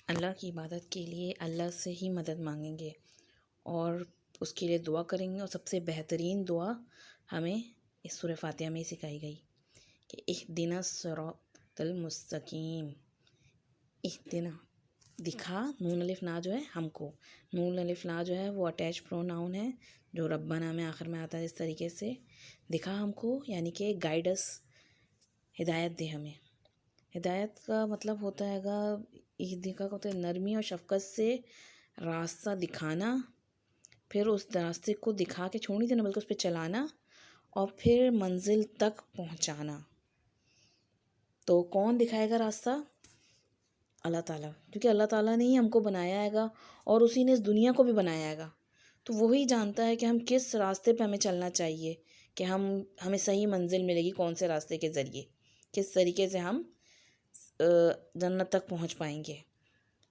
अल्लाह की इबादत के लिए अल्लाह से ही मदद मांगेंगे और उसके लिए दुआ करेंगे। और सबसे बेहतरीन दुआ हमें इस सूरह फातिहा में सिखाई गई कि इहदिना सिरातल मुस्तकीम। इहदिना दिखा, नून अलिफ ना जो है हमको, नून अलिफ ना जो है वो अटैच प्रोनाउन है जो रब्बाना में आखिर में आता है। इस तरीके से दिखा हमको यानी कि गाइडस, हिदायत दे हमें। हिदायत का मतलब होता हैगा, इहदिका का होता है नरमी और शफ़क़त से रास्ता दिखाना, फिर उस रास्ते को दिखा के छोड़ नहीं देना बल्कि उस पर चलाना और फिर मंजिल तक पहुंचाना। तो कौन दिखाएगा रास्ता? अल्लाह ताला, क्योंकि अल्लाह ताला ने ही हमको बनाया हैगा और उसी ने इस दुनिया को भी बनाया हैगा। तो वही जानता है कि हम किस रास्ते पे हमें चलना चाहिए, कि हमें सही मंजिल मिलेगी कौन से रास्ते के ज़रिए, किस तरीके से हम जन्नत तक पहुंच पाएंगे।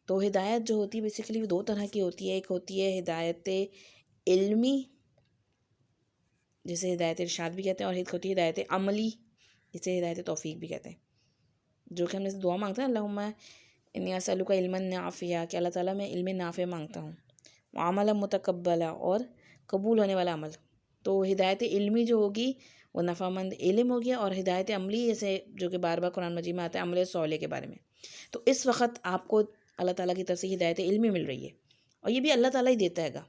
तो हिदायत जो होती है बेसिकली वो दो तरह की होती है। एक होती है हिदायत इल्मी, जिसे हिदायत इरशाद भी कहते हैं, और एक होती है हिदायत अमली, जिसे हिदायत तौफीक भी कहते हैं। जो कि हमने दुआ मांगते हैं अल्लाहुम्मा इन्नी असअलुका इल्मन नाफिया, कि अल्लाह ताला मैं इल्म नाफे मांगता हूँ, अमल मुतकब्बला, और कबूल होने वाला अमल। तो हिदायत इल्मी जो होगी वो नफ़ामंद इल्म हो गया, और हिदायत अमली जैसे जो कि बार बार कुरान मजीद में आता है अमल सौले के बारे में। तो इस वक्त आपको अल्लाह ताला की तरफ से हिदायत इल्मी मिल रही है और ये भी अल्लाह ताला ही देता हैगा।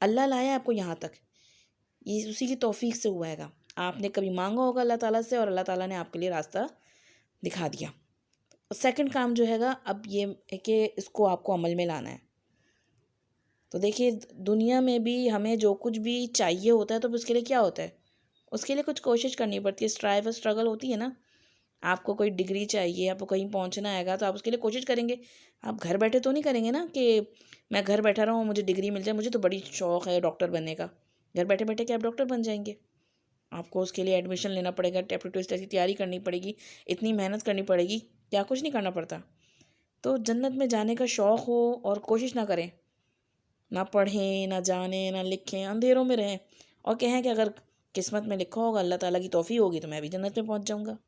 अल्लाह लाया आपको यहाँ तक, ये उसी की तौफीक से हुआ हैगा। आपने कभी मांगा होगा अल्लाह ताला से और अल्लाह ताला ने आपके लिए रास्ता दिखा दिया। सेकंड काम जो हैगा अब ये है कि इसको आपको अमल में लाना है। तो देखिए दुनिया में भी हमें जो कुछ भी चाहिए होता है तो उसके लिए क्या होता है, उसके लिए कुछ कोशिश करनी पड़ती है, स्ट्राइव स्ट्रगल होती है ना। आपको कोई डिग्री चाहिए, आपको कहीं पहुंचना हैगा तो आप उसके लिए कोशिश करेंगे। आप घर बैठे तो नहीं करेंगे ना कि मैं घर बैठा रहा हूँ मुझे डिग्री मिल जाए, मुझे तो बड़ी शौक़ है डॉक्टर बनने का। घर बैठे बैठे क्या आप डॉक्टर बन जाएंगे? आपको उसके लिए एडमिशन लेना पड़ेगा, एप्टीट्यूड टेस्ट की तैयारी करनी पड़ेगी, इतनी मेहनत करनी पड़ेगी। क्या कुछ नहीं करना पड़ता? तो जन्नत में जाने का शौक़ हो और कोशिश ना करें, ना पढ़ें, ना जानें, ना लिखें, अंधेरों में रहें और कहें कि अगर किस्मत में लिखा होगा, अल्लाह ताला की तौफीक होगी तो मैं भी जन्नत में पहुंच जाऊंगा।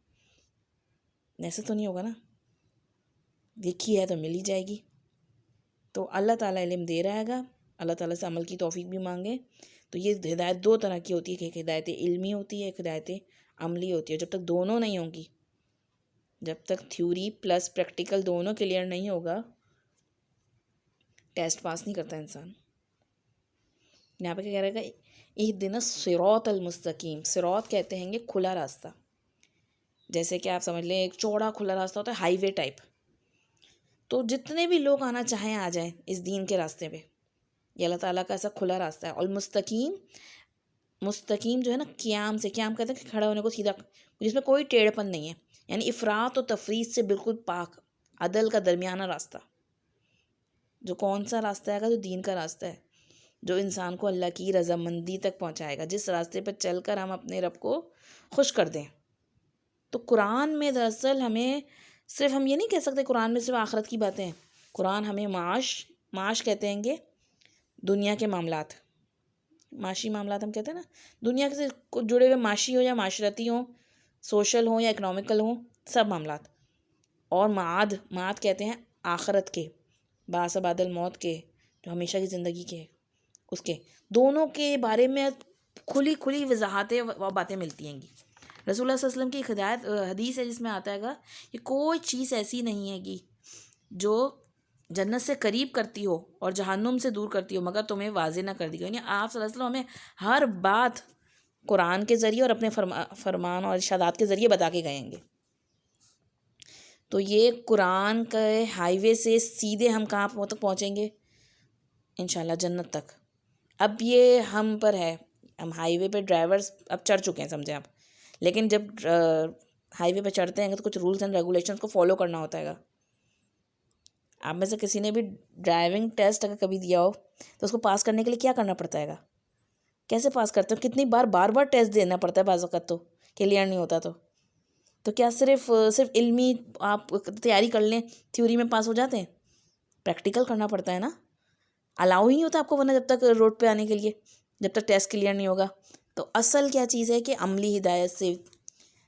ऐसे तो नहीं होगा ना। देखी है तो मिल ही जाएगी। तो अल्लाह ताला इल्म दे रहा हैगा, अल्लाह ताला से अमल की तौफीक भी मांगे। तो ये हिदायत दो तरह की होती है, एक हिदायत इल्मी होती है, एक हिदायत अमली होती है। जब तक दोनों नहीं होंगी, जब तक थ्योरी प्लस प्रैक्टिकल दोनों क्लियर नहीं होगा, टेस्ट पास नहीं करता इंसान। यहाँ पे क्या कह रहेगा, इहदिना सिरातल मुस्तकीम। सिरात कहते हैं खुला रास्ता, जैसे कि आप समझ लें एक चौड़ा खुला रास्ता होता है, हाईवे टाइप। तो जितने भी लोग आना चाहें आ जाएं इस दीन के रास्ते पे, ये अल्लाह ताला का ऐसा खुला रास्ता है। और मुस्तकीम, मुस्तकीम जो है ना, क़याम से, क़याम कहते हैं कि खड़ा होने को सीधा, जिसमें कोई टेढ़पन नहीं है, यानी इफ़रात और तफरीत से बिल्कुल पाक, अदल का दरमियाना रास्ता। जो कौन सा रास्ता है? जो दीन का रास्ता है, जो इंसान को अल्लाह की रज़ामंदी तक पहुँचाएगा, जिस रास्ते पर चल कर हम अपने रब को खुश कर दें। तो कुरान में दरअसल हमें सिर्फ, हम ये नहीं कह सकते कुरान में सिर्फ आखिरत की बातें हैं। कुरान हमें माश कहते हैं दुनिया के मामलात, माशी मामलात हम कहते हैं ना, दुनिया से जुड़े हुए, माशी हो या माशरती हो, सोशल हो या इकनॉमिकल हो, सब मामलात। और माद कहते हैं आखिरत के, बासबादल मौत के, जो हमेशा की ज़िंदगी के, उसके दोनों के बारे में खुली खुली वजाहतें व बातें मिलती हैं। रसूलुल्लाह सल्लल्लाहु अलैहि वसल्लम की हिदायत हदीस है जिसमें आता है कि कोई चीज़ ऐसी नहीं हैगी जो जन्नत से करीब करती हो और जहन्नुम से दूर करती हो मगर तुम्हें वाज़े ना कर दी गई। यानी आप सल्लल्लाहु अलैहि वसल्लम हमें हर बात कुरान के ज़रिए और अपने फरमान और इरशादात के ज़रिए बता के गएंगे। तो ये कुरान के हाईवे से सीधे हम कहाँ तक पहुँचेंगे? इंशाल्लाह जन्नत तक। अब ये हम पर है, हम हाईवे पे ड्राइवर्स अब चढ़ चुके हैं समझे आप। लेकिन जब हाईवे पे चढ़ते हैं तो कुछ रूल्स एंड रेगुलेशंस को फॉलो करना होता है। आप में से किसी ने भी ड्राइविंग टेस्ट अगर कभी दिया हो तो उसको पास करने के लिए क्या करना पड़ता है? कैसे पास करते हो? कितनी बार बार टेस्ट देना पड़ता है, बाज़ वक़्त तो क्लियर नहीं होता। तो क्या सिर्फ इल्मी आप तैयारी कर लें थ्योरी में पास हो जाते हैं? प्रैक्टिकल करना पड़ता है ना, अलाउ ही नहीं होता आपको वरना जब तक रोड पे आने के लिए, जब तक टेस्ट क्लियर नहीं होगा। तो असल क्या चीज़ है कि अमली हिदायत से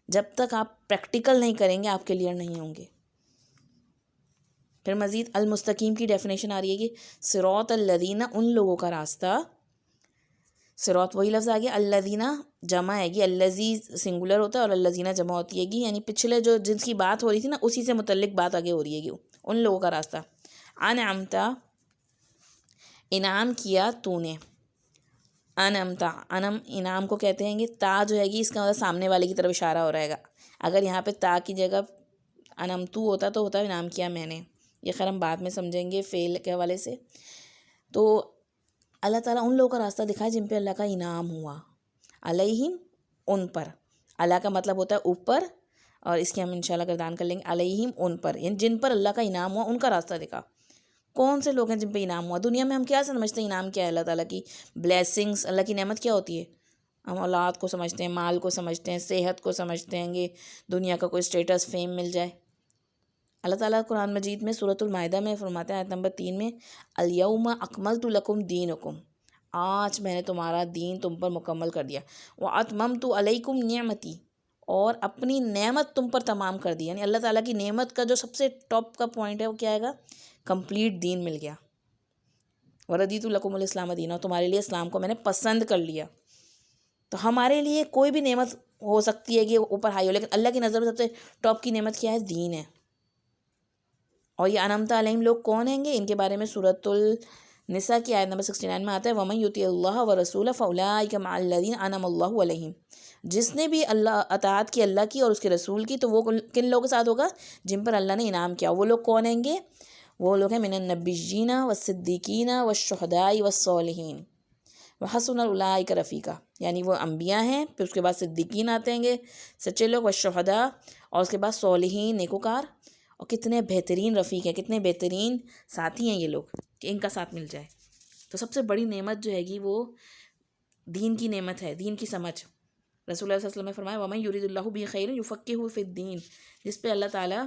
जब तक आप प्रैक्टिकल नहीं करेंगे आप क्लियर नहीं होंगे। फिर मज़ीद अल-मुस्तकीम की डेफिनेशन आ रही है कि सिरात अल्लज़ीना, उन लोगों का रास्ता। सिरात वही लफ्ज़ आ गया, अल्लज़ीना जमा है, अल्लज़ी सिंगुलर होता है और अल्लज़ीना जमा होती है, यानी पिछले जो जिनकी बात हो रही थी ना उसी से मुतल्लिक बात आगे हो रही है, उन लोगों का रास्ता। अनअमता, इनाम किया तूने। अनअमता, अनम इनाम को कहते हैं। ता जो है इसका मतलब सामने वाले की तरफ इशारा हो रहेगा। अगर यहाँ पे ता की जगह अनमतू होता तो होता इनाम किया मैंने। ये खैर हम बाद में समझेंगे फ़ेल के हवाले से। तो अल्लाह ताला उन लोगों का रास्ता दिखाए जिन पे अल्लाह का इनाम हुआ। अलैहिम, उन पर। अल्लाह का मतलब होता है ऊपर, और इसकी हम इंशाल्लाह गर्दान कर लेंगे। अलैहिम, उन पर, यानी जिन पर अल्लाह का इनाम हुआ उनका रास्ता दिखा। कौन से लोग हैं जिन पे इनाम हुआ? दुनिया में हम क्या समझते हैं इनाम क्या है? अल्लाह ताला की ब्लेसिंग्स, अल्लाह की नेमत क्या होती है? हम औलाद को समझते हैं, माल को समझते हैं, सेहत को समझते हैं, ये दुनिया का कोई स्टेटस फेम मिल जाए। अल्लाह ताला कुरान मजीद में सूरतुल माइदा में फरमाते हैं आयत नंबर 3 में, अल-यौमा अकमलतु लकुम दीनकुम, आज मैंने तुम्हारा दीन तुम पर मुकम्मल कर दिया। व अतममतु अलैकुम निअमती, और अपनी नेमत तुम पर तमाम कर दी। यानी अल्लाह ताला की नेमत का जो सबसे टॉप का पॉइंट है वो क्या आएगा? कंप्लीट दीन मिल गया। वरदीतु लकुमुल इस्लाम दीना, तुम्हारे लिए इस्लाम को मैंने पसंद कर लिया। तो हमारे लिए कोई भी नेमत हो सकती है कि ऊपर हाई हो, लेकिन अल्लाह की नज़र में सबसे टॉप की नेमत क्या है? दीन है। और ये अनमता अलैहिम लोग कौन हैंगे? इनके बारे में सूरतुल निसा की आयत नंबर 69 में आता है, वमन युतिअल्लाह व रसूलहु फउलाइका मअल्लज़ीना अनअमल्लाहु अलैहिम, जिसने भी अल्लाह अताअत की, अल्लाह की और उसके रसूल की, तो वो किन लोगों के साथ होगा? जिन पर अल्लाह ने इनाम किया। वो लोग कौन हैंगे? वो लोग हैं मिनन नबिय्यीना व सिद्दीकीना व शुहदाई व सालिहीन व हसुन उलाइका रफ़ीका, यानी वो अम्बिया हैं, फिर उसके बाद सिद्दीकीन आते हैं सच्चे लोग, व शुहदा, और उसके बाद सालिहीन नेकोकार। और कितने बेहतरीन रफ़ीक हैं, कितने बेहतरीन साथी हैं ये लोग कि इनका साथ मिल जाए। तो सबसे बड़ी नेमत जो हैगी वो दीन की नेमत है, दीन की समझ। रसूलुल्लाह सल्लल्लाहु अलैहि वसल्लम ने फरमाया, वमन युरिदुल्लाहु बिही खैरन युफ़क्किहु फ़िद्दीन, जिस पे अल्लाह ताला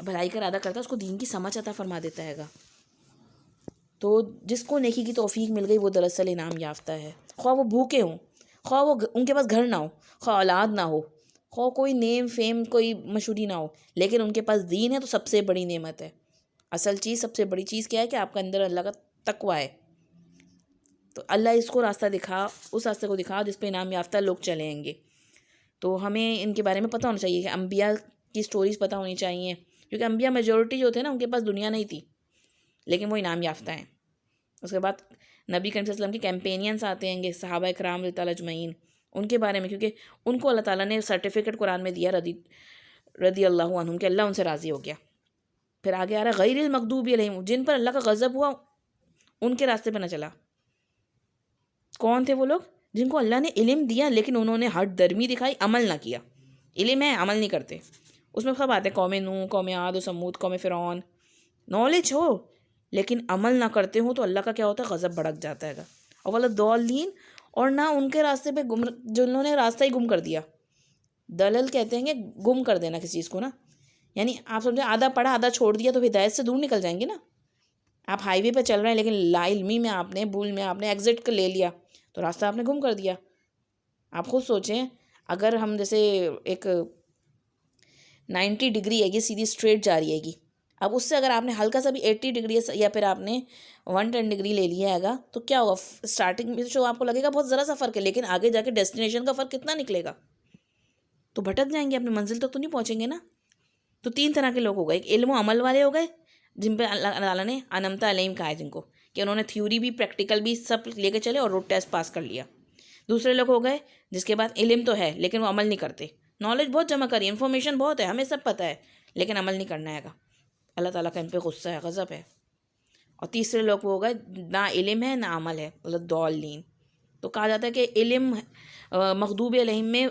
भलाई का इरादा करता है उसको दीन की समझ अता फरमा देता हैगा। तो जिसको नेकी की तौफीक मिल गई वो दरअसल इनाम याफ्ता है। ख्वाह वो भूखे हों, ख्वाह वो उनके पास घर ना हो, ख्वाह औलाद ना हो, ख्वाह कोई नेम फेम कोई मशहूरी ना हो, लेकिन उनके पास दीन है तो सबसे बड़ी नेमत है। असल चीज़, सबसे बड़ी चीज़ क्या है? कि आपका अंदर अल्लाह का तकवा है। तो अल्लाह इसको रास्ता दिखा, उस रास्ते को दिखा जिस पे इनाम याफ्ता लोग चलेंगे। तो हमें इनके बारे में पता होना चाहिए कि अम्बिया की स्टोरीज़ पता होनी चाहिए, क्योंकि अम्बिया मेजॉरिटी जो थे ना उनके पास दुनिया नहीं थी, लेकिन वो इनाम याफ्ता हैं। उसके बाद नबी करीम सल्लल्लाहु अलैहि वसल्लम के कैंपेनियंस आते हैं, सहाबा इकराम रज़ियल्लाहु अजमईन, उनके बारे में, क्योंकि उनको अल्लाह ताला ने सर्टिफिकेट कुरान में दिया रदी अल्लाह अन्हुम, के अल्लाह उनसे राज़ी हो गया। फिर आगे आ रहा है गैरिल मग़दूबि अलैहिम, जिन पर अल्लाह का गज़ब हुआ उनके रास्ते पर न चला। कौन थे वो लोग? जिनको अल्लाह ने इल्म दिया लेकिन उन्होंने हट दर्मी दिखाई, अमल ना किया। इल्म है, अमल नहीं करते। उसमें सब आते हैं, कौम नूह, कौम आद, समूद, कौम फ़िरौन। नॉलेज हो लेकिन अमल ना करते हो तो अल्लाह का क्या होता है? गज़ब भड़क जाता है। और वाला दौलीन, और ना उनके रास्ते पे गुम, जिन्होंने रास्ता ही गुम कर दिया। दलल कहते हैं कि गुम कर देना किसी चीज़ को ना, यानी आप समझे आधा पढ़ा आधा छोड़ दिया तो हिदायत से दूर निकल जाएंगे ना। आप हाईवे पे चल रहे हैं लेकिन लाइल्मी में आपने, भूल में आपने एग्जिट कर ले लिया तो रास्ता आपने गुम कर दिया। आप खुद सोचें, अगर हम जैसे एक 90 डिग्री है, सीधी स्ट्रेट जा रही हैगी, अब उससे अगर आपने हल्का सा भी 80 डिग्री या फिर आपने 110 डिग्री ले लिया हैगा तो क्या होगा? स्टार्टिंग में जो आपको लगेगा बहुत ज़रा सा फ़र्क है, लेकिन आगे जाके डेस्टिनेशन का फ़र्क कितना निकलेगा? तो भटक जाएंगे, अपनी मंजिल तक तो नहीं पहुँचेंगे ना। तो 3 तरह के लोग हो गए। एक इल्म व अमल वाले हो गए, जिन पे अल्लाह ताला ने अनमता अलैहिम कहा है, जिनको कि उन्होंने थ्योरी भी प्रैक्टिकल भी सब लेके चले और रोड टेस्ट पास कर लिया। दूसरे लोग हो गए जिसके पास इल्म तो है लेकिन वो अमल नहीं करते, नॉलेज बहुत जमा करी, इन्फॉर्मेशन बहुत है, हमें सब पता है, लेकिन अमल नहीं करना हैगा। अल्लाह ताला का इन पे गुस्सा है, गज़ब है। और तीसरे लोग वो हो गए ना इल्म है ना अमल है, मतलब दौलीन। तो कहा जाता है कि इल्म मग़दूब अलैहिम में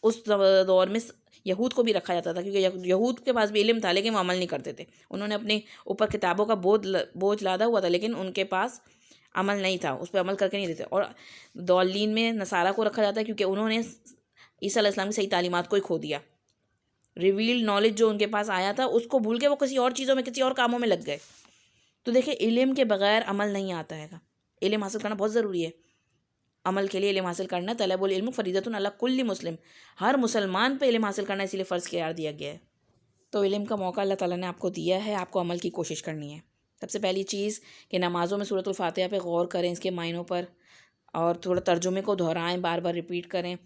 उस दौर में यहूद को भी रखा जाता था, क्योंकि यहूद के पास भी इल्म था लेकिन वो अमल नहीं करते थे। उन्होंने अपने ऊपर किताबों का बोझ लादा हुआ था लेकिन उनके पास अमल नहीं था, उस पर अमल करके नहीं देते। और दौलीन में नसारा को रखा जाता है क्योंकि उन्होंने ईसा अलैहिस्सलाम की सही तालीमात को ही खो दिया। रिवील्ड नॉलेज जो उनके पास आया था उसको भूल के वो किसी और चीज़ों में, किसी और कामों में लग गए। तो देखिए, इल्म के बगैर अमल नहीं आता है। इल्म हासिल करना बहुत ज़रूरी है। अमल के लिए इल्म हासिल करना, तलबुल इल्म फरीदतुन अला कुल्ली मुस्लिम, हर मुसलमान पे इल्म हासिल करना इसीलिए फ़र्ज़ करार दिया गया है। तो इल्म का मौका अल्लाह ताला ने आपको दिया है, आपको अमल की कोशिश करनी है। सबसे पहली चीज़ कि नमाज़ों में सूरतुल फातिहा पे गौर करें, इसके मायनों पर, और थोड़ा तर्जुमे को दोहराएं, बार बार रिपीट करें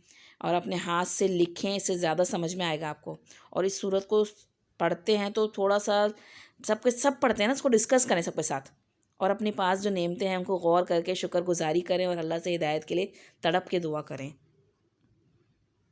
और अपने हाथ से लिखें, इससे ज़्यादा समझ में आएगा आपको। और इस सूरत को पढ़ते हैं तो थोड़ा सा सब पढ़ते हैं ना, इसको डिस्कस करें सबके साथ, और अपने पास जो नेमतें हैं उनको गौर करके शुक्रगुजारी करें और अल्लाह से हिदायत के लिए तड़प के दुआ करें।